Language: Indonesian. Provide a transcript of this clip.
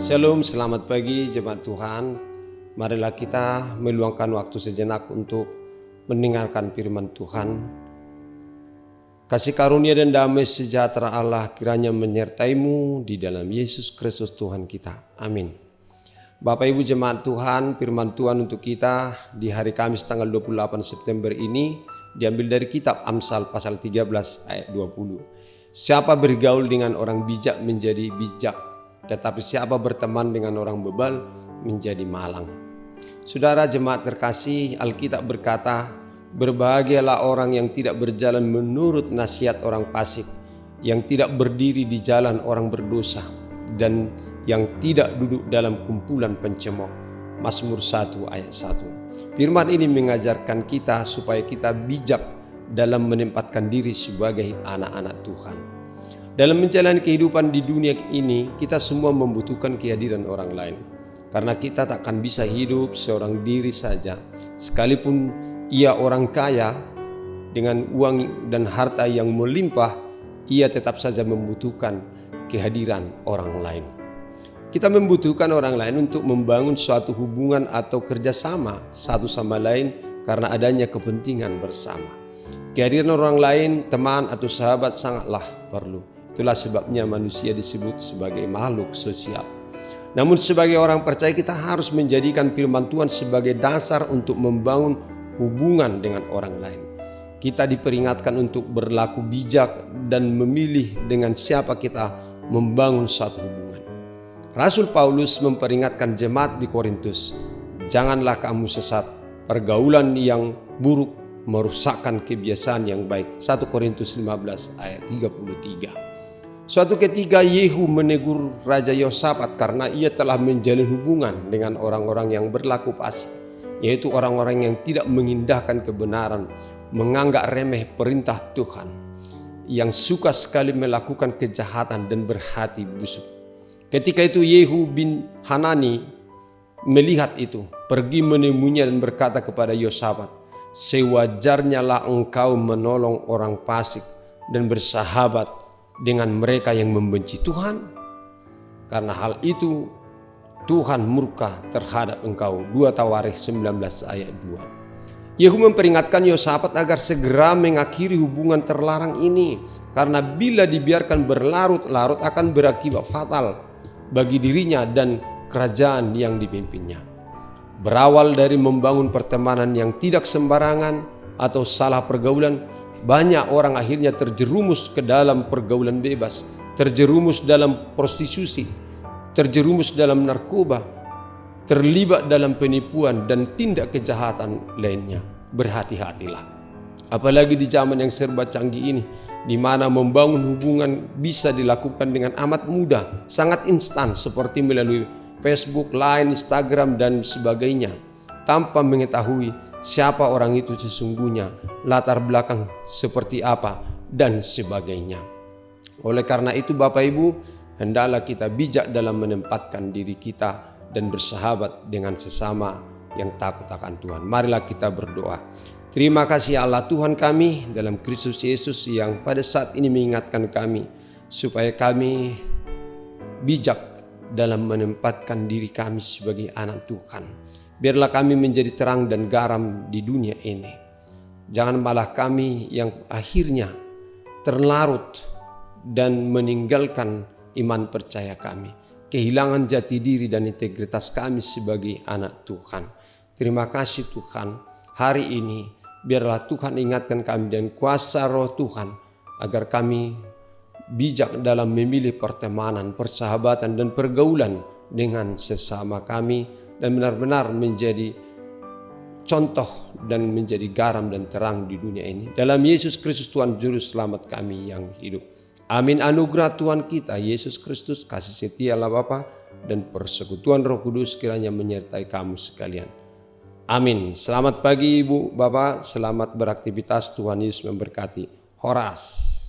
Shalom, selamat pagi jemaat Tuhan. Marilah kita meluangkan waktu sejenak untuk mendengarkan firman Tuhan. Kasih karunia dan damai sejahtera Allah kiranya menyertaimu di dalam Yesus Kristus Tuhan kita. Amin. Bapak Ibu jemaat Tuhan, firman Tuhan untuk kita di hari Kamis tanggal 28 September ini diambil dari kitab Amsal pasal 13 ayat 20. Siapa bergaul dengan orang bijak menjadi bijak, tetapi siapa berteman dengan orang bebal menjadi malang. Saudara jemaat terkasih, Alkitab berkata, berbahagialah orang yang tidak berjalan menurut nasihat orang fasik, yang tidak berdiri di jalan orang berdosa, dan yang tidak duduk dalam kumpulan pencemooh. Mazmur 1 ayat 1. Firman ini mengajarkan kita supaya kita bijak dalam menempatkan diri sebagai anak-anak Tuhan. Dalam menjalani kehidupan di dunia ini, kita semua membutuhkan kehadiran orang lain. Karena kita tak akan bisa hidup seorang diri saja. Sekalipun ia orang kaya dengan uang dan harta yang melimpah, ia tetap saja membutuhkan kehadiran orang lain. Kita membutuhkan orang lain untuk membangun suatu hubungan atau kerjasama satu sama lain karena adanya kepentingan bersama. Kehadiran orang lain, teman atau sahabat sangatlah perlu. Itulah sebabnya manusia disebut sebagai makhluk sosial. Namun sebagai orang percaya kita harus menjadikan firman Tuhan sebagai dasar untuk membangun hubungan dengan orang lain. Kita diperingatkan untuk berlaku bijak dan memilih dengan siapa kita membangun suatu hubungan. Rasul Paulus memperingatkan jemaat di Korintus, janganlah kamu sesat, pergaulan yang buruk merusakkan kebiasaan yang baik. 1 Korintus 15 ayat 33. Suatu ketika Yehu menegur Raja Yosafat karena ia telah menjalin hubungan dengan orang-orang yang berlaku fasik, yaitu orang-orang yang tidak mengindahkan kebenaran, menganggap remeh perintah Tuhan, yang suka sekali melakukan kejahatan dan berhati busuk. Ketika itu Yehu bin Hanani melihat itu, pergi menemuinya dan berkata kepada Yosafat, sewajarnya lah engkau menolong orang fasik dan bersahabat dengan mereka yang membenci Tuhan. Karena hal itu Tuhan murka terhadap engkau. 2 Tawarikh 19 ayat 2. Yehu memperingatkan Yosafat agar segera mengakhiri hubungan terlarang ini, karena bila dibiarkan berlarut-larut akan berakibat fatal bagi dirinya dan kerajaan yang dipimpinnya. Berawal dari membangun pertemanan yang tidak sembarangan atau salah pergaulan, banyak orang akhirnya terjerumus ke dalam pergaulan bebas, terjerumus dalam prostitusi, terjerumus dalam narkoba, terlibat dalam penipuan dan tindak kejahatan lainnya. Berhati-hatilah. Apalagi di zaman yang serba canggih ini, di mana membangun hubungan bisa dilakukan dengan amat mudah, sangat instan seperti melalui Facebook, Line, Instagram dan sebagainya, tanpa mengetahui siapa orang itu sesungguhnya, latar belakang seperti apa dan sebagainya. Oleh karena itu Bapak Ibu, hendaklah kita bijak dalam menempatkan diri kita dan bersahabat dengan sesama yang takut akan Tuhan. Marilah kita berdoa. Terima kasih Allah Tuhan kami dalam Kristus Yesus yang pada saat ini mengingatkan kami supaya kami bijak dalam menempatkan diri kami sebagai anak Tuhan. Biarlah kami menjadi terang dan garam di dunia ini. Jangan malah kami yang akhirnya terlarut dan meninggalkan iman percaya kami, kehilangan jati diri dan integritas kami sebagai anak Tuhan. Terima kasih Tuhan, hari ini biarlah Tuhan ingatkan kami dan kuasa Roh Tuhan agar kami bijak dalam memilih pertemanan, persahabatan dan pergaulan dengan sesama kami, dan benar-benar menjadi contoh dan menjadi garam dan terang di dunia ini. Dalam Yesus Kristus Tuhan Juru Selamat kami yang hidup. Amin. Anugerah Tuhan kita Yesus Kristus, kasih setia Allah Bapa dan persekutuan Roh Kudus kiranya menyertai kamu sekalian. Amin. Selamat pagi Ibu, Bapak. Selamat beraktivitas. Tuhan Yesus memberkati. Horas.